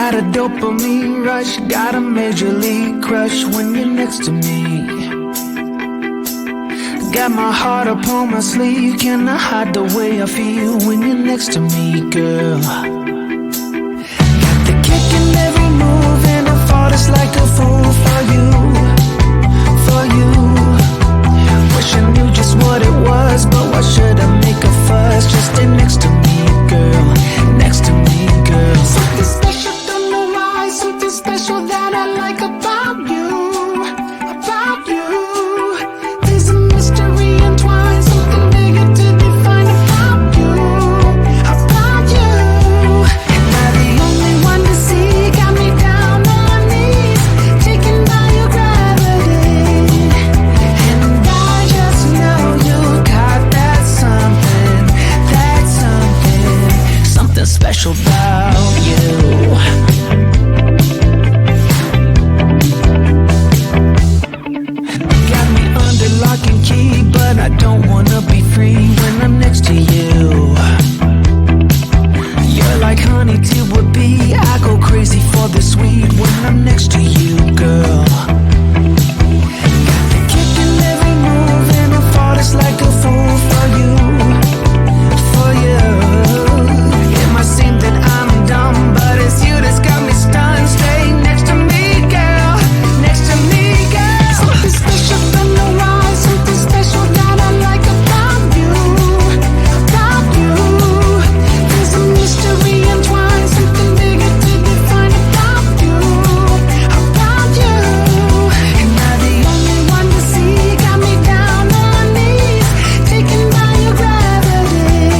got a dopamine rush, got a major league crush when you're next to me. Got my heart upon my sleeve, can I hide the way I feel when you're next to me, girl? Got the kick in every move and I fought just like a fool for you, for you. Wish I knew just what it was, but why should I make a fuss? Just stay next to me, girl, next to me, girl. Something special, don't know why, something special that I like about you, about you. There's a mystery entwined, something bigger to define about you, about you. Am I the only one to see? Got me down on my knees, taken by your gravity. And I just know you got that something, something special about you. Got me under lock and key, but I don't wanna be free when I'm next to you. You're like honey to a bee, I go crazy for the sweet when I'm next to you, girl. Got the kick in every move and I fall just like a fool for you, for you. It might seem that I'm dumb, but it's you that's got me stunned. Stay next to me, girl, next to me, girl. Something special, don't know why, something special that I like about you, about you. There's a mystery entwined, something bigger to define about you, about you. Am I the only one to see? Got me down on my knees, taken by your gravity.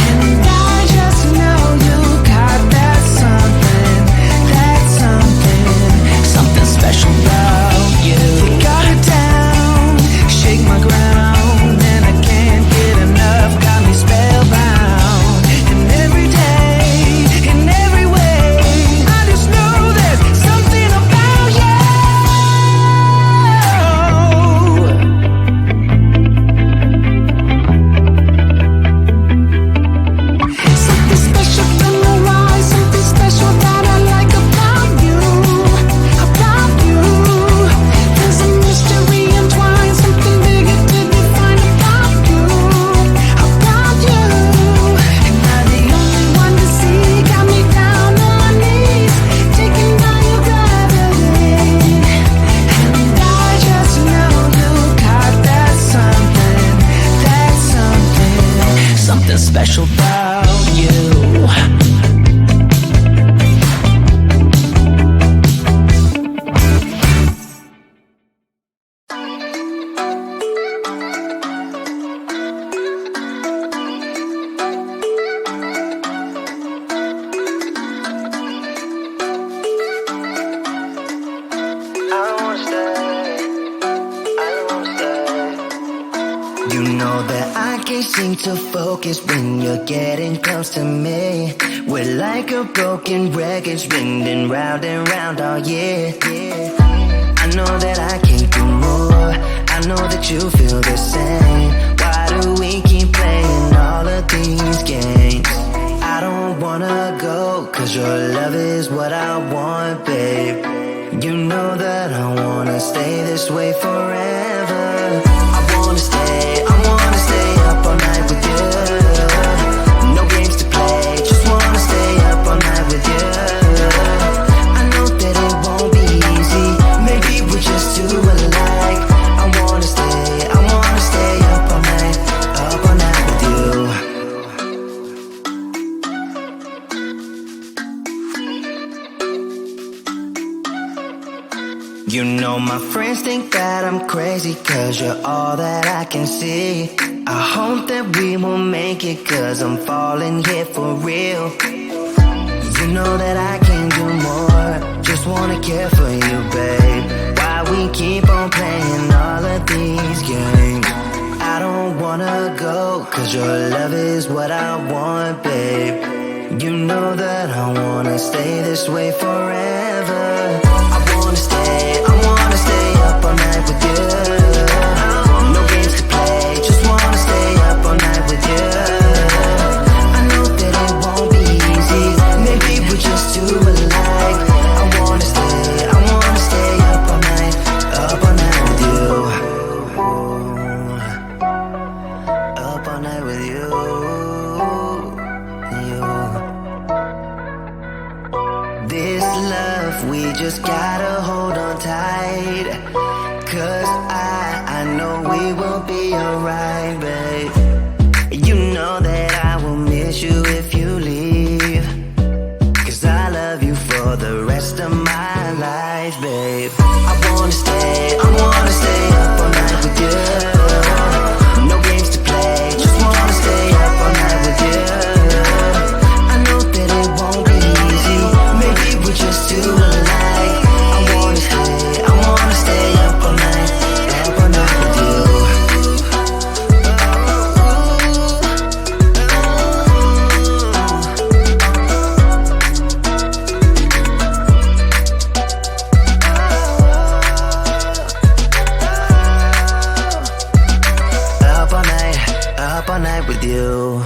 And I just know you got that something, something special about you. You got it down, shake my ground, and I can't get enough, got me spellbound. And every day, in every way, I just know there's something about you. Something special, don't know why, something special that I like about you, about you. There's a mystery entwined, something bigger to define about you, about you. Am I the only one to see? Got me down on my knees, taken by your gravity. And I just know you got that something special about you. You know that I can't seem to focus when you're getting close to me. We're like a broken record spinning round and round all year. I know that I can't do more, I know that you feel the same. Why do we keep playing all of these games? I don't wanna go, cause your love is what I want, babe. You know that I wanna stay this way forever. I wanna stay up all night with you. No games to play, just wanna stay up all night with you. I know that it won't be easy, maybe we're just too alike. I wanna stay up all night with you. You know my friends think that I'm crazy, cause you're all that I can see. I hope that we will make it, cause I'm falling here for real. You know that I can do more, just wanna care for you, babe. Why we keep on playing all of these games? I don't wanna go, cause your love is what I want, babe. You know that I wanna stay this way forever. I wanna stay up all night with you. No games to play, just wanna stay up all night with you. I know that it won't be easy, maybe we're just too enough, we just gotta hold on tight. Cause I know we will be alright, babe. You know that I will miss you if you leave. Cause I love you for the rest of my life, babe. I wanna stay up all night with you. No games to play, just wanna stay up all night with you. I know that it won't be easy, maybe we're just too alike. I wanna stay up all night with you. Up all night with you.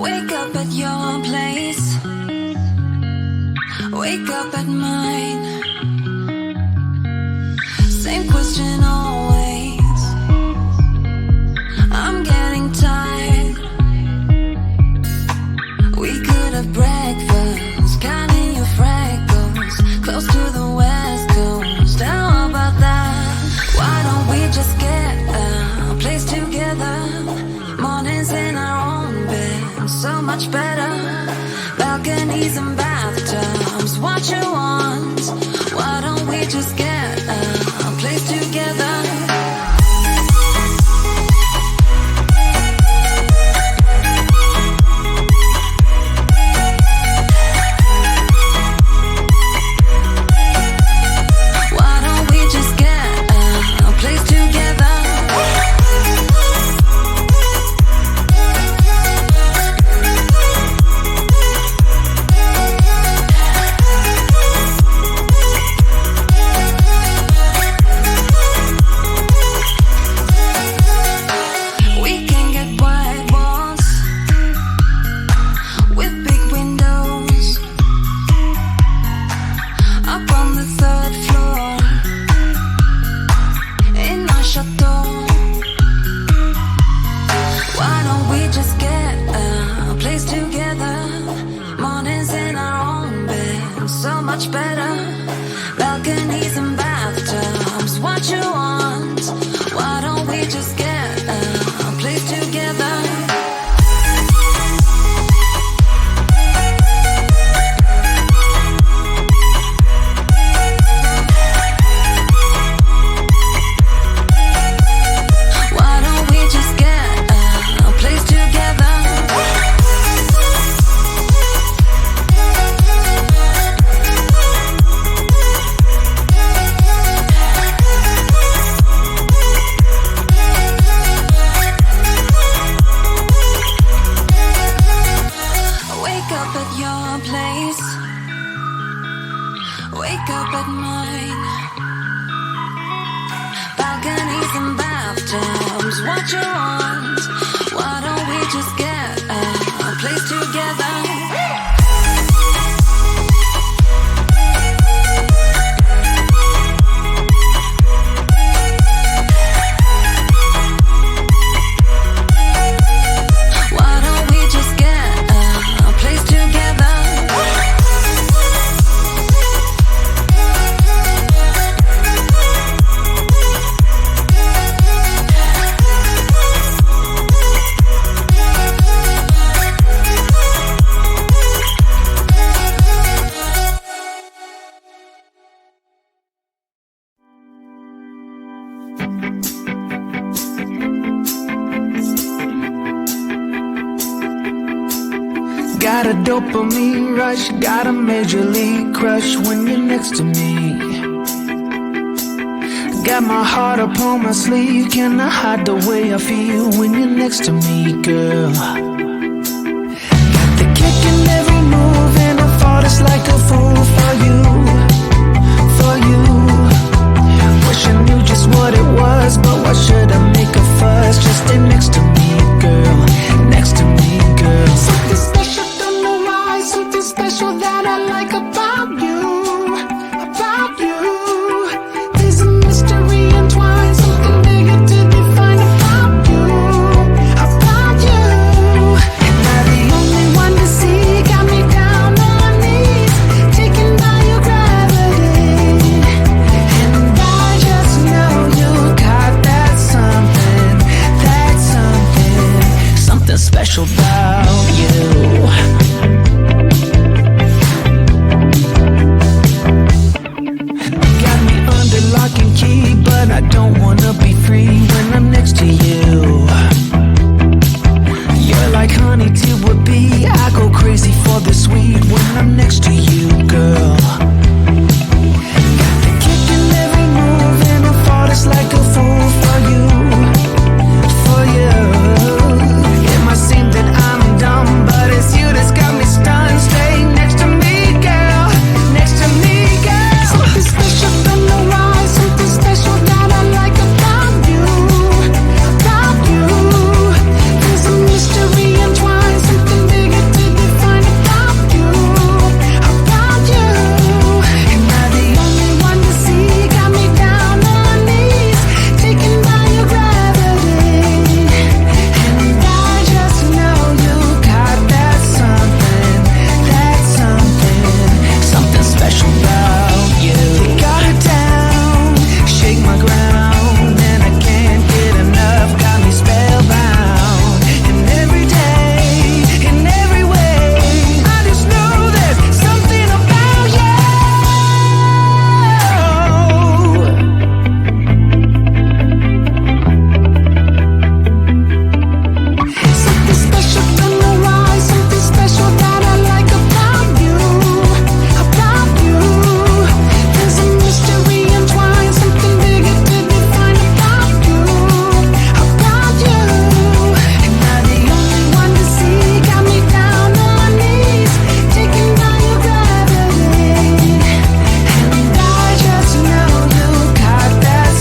Wake up at your place, wake up at mine. Same question always. I'm getting tired. We could have breakfast, counting your freckles, close to the west coast. How about that? Why don't we just get a place together? Mornings in our own bed, so much better. Balconies and bathtubs, what you want? Why don't we just get a place together? Got a dopamine rush, got a major league crush when you're next to me. Got my heart upon my sleeve, can I hide the way I feel when you're next to me, girl? Got the kick in every move and I fought it's like a fool for you, for you. Wish I knew just what it was, but why should I make a fuss? Just stay next to me, girl, next to me, girl. Something special, don't know why, something special that I like about you, about you. There's a mystery entwined, something bigger to define. under lock and key, but I don't wanna be free when I'm next to you. You're like honey to a bee. I go crazy for the sweet when I'm next to you, girl. Got the kick in every move and I fall just like a fool for you, for you. It might seem that I'm dumb, but it's you that's got me stunned. Stay next to me, girl, next to me, girl. Something special from the rise, something special that I like about you, about you. There's a mystery entwined, something bigger to define about you, about you. Am I the only one to see? Got me down on my knees, taken by your gravity. And I just know you got that something, something special about you. You got it down, shake my ground, and I can't get enough. Got me spellbound. And every day, in every way, I just know there's something about you. Something special from the rise, something special that I like about you, about you. There's a mystery entwined, something bigger to define about you, about you. Am I the only one to see? Got me down on my knees, taken by your gravity. And I just know you got that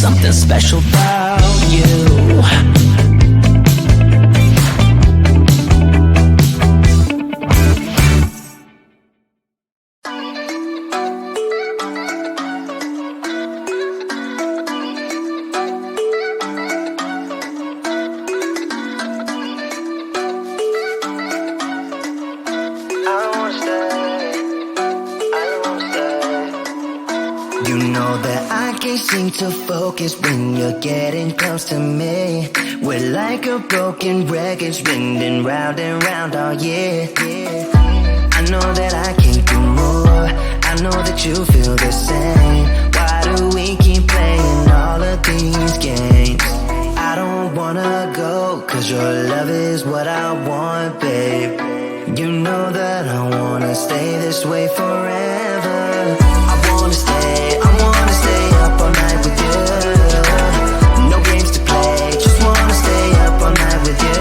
something special about you. You know that I can't seem to focus when you're getting close to me. We're like a broken record spinning round and round all year. I know that I can't do more. I know that you feel the same. Why do we keep playing all of these games? I don't wanna go, cause your love is what I want, babe. You know that I wanna stay this way forever. I wanna stay up all night with you. No games to play, just wanna stay up all night with you.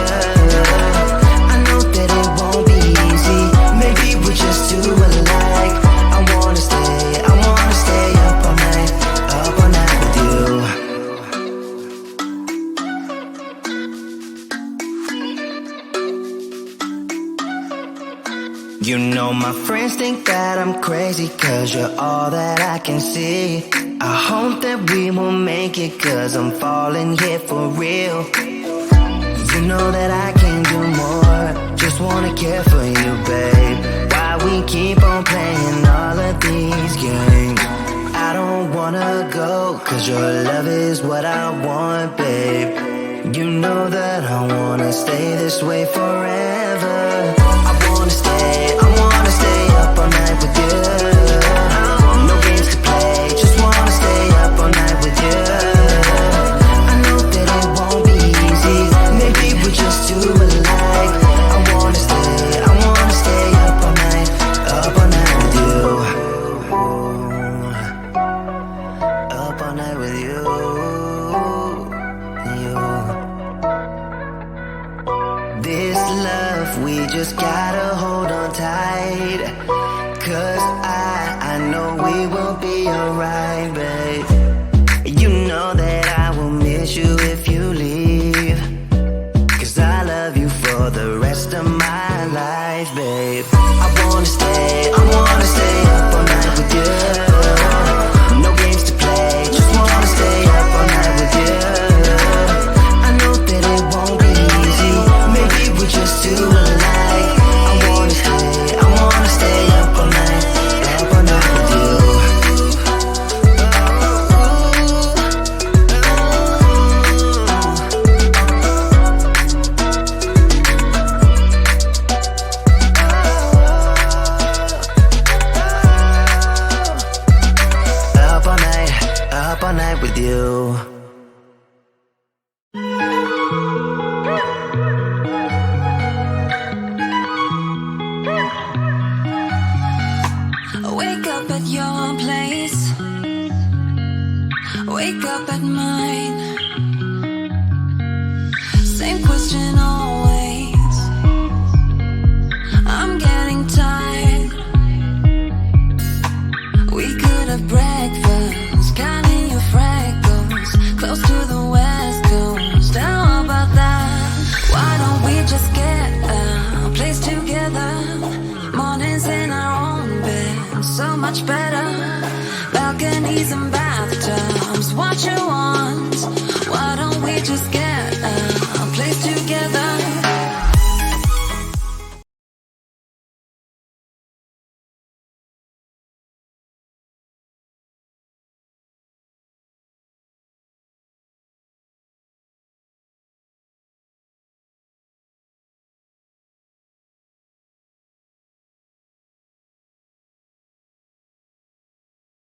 I know that it won't be easy, maybe we're just too alike. I wanna stay up all night with you. You know my friends think that I'm crazy, cause you're all that I can see. I hope that we will make it, cause I'm falling here for real. You know that I can do more, just wanna care for you, babe. Why we keep on playing all of these games? I don't wanna go, cause your love is what I want, babe. You know that I wanna stay this way forever. I wanna stay up all night with you. No games to play, just wanna stay up all night with you. I know that it won't be easy, maybe we're just too alike. I wanna stay up all night with you. Up all night with you. This love, we just gotta hold on tight. Cause I know we will be alright, babe. You know that I will miss you if you leave. Cause I love you for the rest of my life, babe. I wanna stay up all night with you. No games to play, just wanna stay up all night with you. I know that it won't be easy, maybe we're just too alike. I wanna stay up all night with you. you. Wake up at your place, wake up at mine. Same question always, I'm getting tired. We could have breakfast, counting your freckles, close to the west coast. How about that? Why don't we just get a place together? Mornings in our own bed, so much better. Balconies and bathtubs, what you want? Why don't we just get